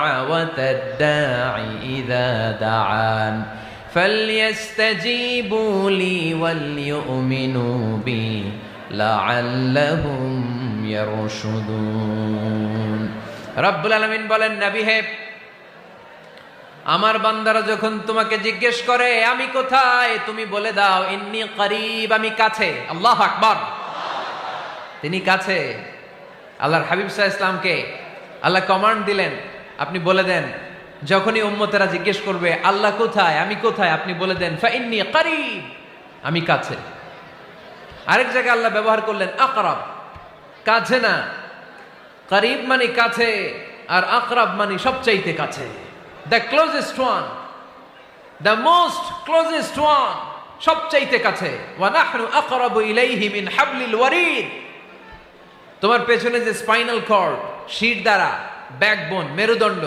দাওয়াতাদ দাঈ ইযা দাআন ফালইস্তাজীবু লি ওয়াল ইউমিনু বি লাআল্লাহুম ইয়ারশুদুন। রব্বুল আলামিন বলেন, নবী হে, আমার বান্দারা যখন তোমাকে জিজ্ঞেস করে আমি কোথায়, তুমি বলে দাও ইন্নী করিব, আমি কাছে। আল্লাহু আকবার, তিনি কাছে। আল্লাহর হাবিব সাল্লাল্লাহু আলাইহি ওয়াসাল্লামকে আল্লাহ কমান্ড দিলেন, আপনি বলে দেন যখনই উম্মতেরা জিজ্ঞেস করবে আল্লাহ কোথায়, আমি কোথায়, আপনি বলে দেন ফাইন্নী করিব, আমি কাছে। আরেক জায়গায় আল্লাহ ব্যবহার করলেন আকরাব, কাছে না। করিব মানে কাছে, আর আকরাব মানে সবচাইতে কাছে। The closest one, the most closest one, সবচাইতে কাছে। ওয়া নাহনু আকরাবু ইলাইহি মিন হাবলিল ওয়ারিদ। তোমার পেছনে যে স্পাইনাল কর্ড, শির দ্বারা, ব্যাকবোন, মেরুদণ্ড